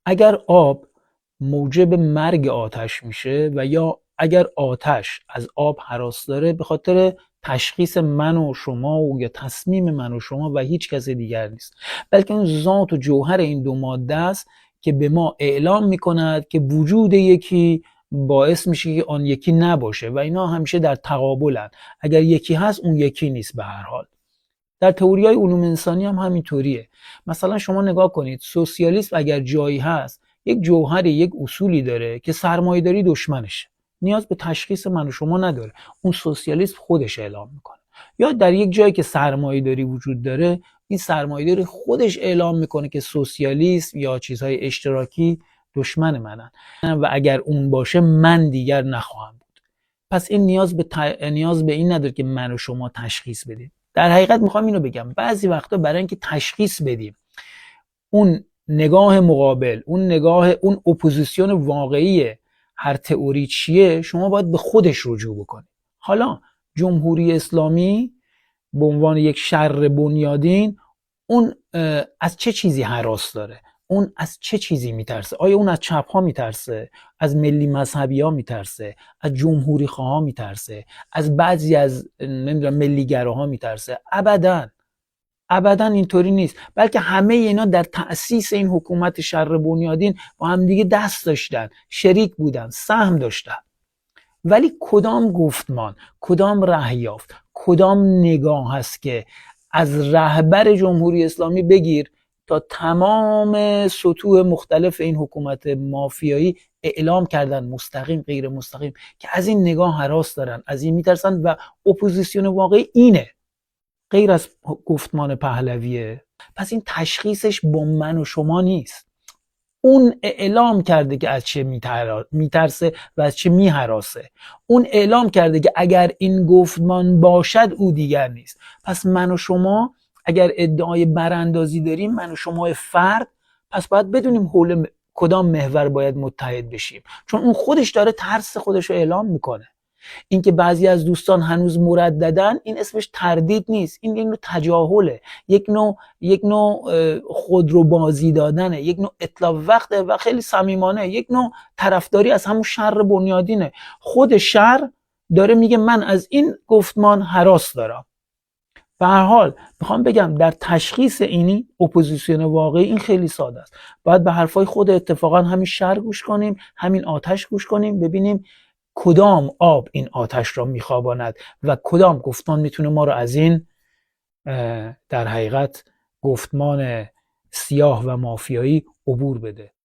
اگر آب موجب مرگ آتش میشه و یا اگر آتش از آب هراس داره، به خاطر تشخیص من و شما و یا تصمیم من و شما و هیچ کس دیگر نیست، بلکه اون ذات و جوهر این دو ماده است که به ما اعلام میکند که وجود یکی باعث میشه که آن یکی نباشه و اینا همیشه در تقابلن. اگر یکی هست اون یکی نیست. به هر حال در تئوری‌های علوم انسانی هم همینطوریه. مثلا شما نگاه کنید، سوسیالیسم اگر جایی هست، یک جوهری، یک اصولی داره که سرمایه‌داری دشمنشه، نیاز به تشخیص من و شما نداره، اون سوسیالیسم خودش اعلام میکنه. یا در یک جایی که سرمایه‌داری وجود داره، این سرمایه‌داری خودش اعلام میکنه که سوسیالیسم یا چیزهای اشتراکی دشمن منن و اگر اون باشه من دیگر نخواهم بود. پس این نیاز به این نداره که من و شما تشخیص بدیم. در حقیقت میخوام اینو بگم، بعضی وقتا برای اینکه تشخیص بدیم اون نگاه مقابل، اون اپوزیسیون واقعی هر تئوری چیه، شما باید به خودش رجوع بکنید. حالا جمهوری اسلامی به عنوان یک شر بنیادین، اون از چه چیزی هراس داره؟ اون از چه چیزی میترسه؟ آیا اون از چپ ها میترسه؟ از ملی مذهبی ها میترسه؟ از جمهوری خواه ها میترسه؟ از بعضی از نمیدونم ملیگراها میترسه؟ ابداً اینطوری نیست، بلکه همه اینا در تأسیس این حکومت شر بنیادین با هم دیگه دست داشتن، شریک بودن، سهم داشتن. ولی کدام گفتمان، کدام رأی یافت، کدام نگاه هست که از رهبر جمهوری اسلامی بگیر تا تمام سطوح مختلف این حکومت مافیایی اعلام کردن، مستقیم غیر مستقیم، که از این نگاه هراس دارن، از این میترسن و اپوزیسیون واقعی اینه، غیر از گفتمان پهلویه. پس این تشخیصش با من و شما نیست، اون اعلام کرده که از چه میترسه و از چه میهراسه. اون اعلام کرده که اگر این گفتمان باشد او دیگر نیست. پس من و شما اگر ادعای براندازی داریم، من و شما فرد، پس باید بدونیم حول کدام محور باید متحد بشیم، چون اون خودش داره ترس خودش رو اعلام میکنه. اینکه بعضی از دوستان هنوز مرددن، این اسمش تردید نیست، این یک نوع تجاهله، یک نوع خودرو بازی دادنه، یک نوع اتلاف وقته و خیلی صمیمانه، یک نوع طرفداری از همون شر بنیادینه. خود شر داره میگه من از این گفتمان هراس دارم. به هر حال میخوام بگم در تشخیص اینی اپوزیسیون واقعی این خیلی ساده است. باید به حرفای خود اتفاقا همین شر گوش کنیم، همین آتش گوش کنیم، ببینیم کدام آب این آتش را میخواباند و کدام گفتمان میتونه ما را از این در حقیقت گفتمان سیاه و مافیایی عبور بده.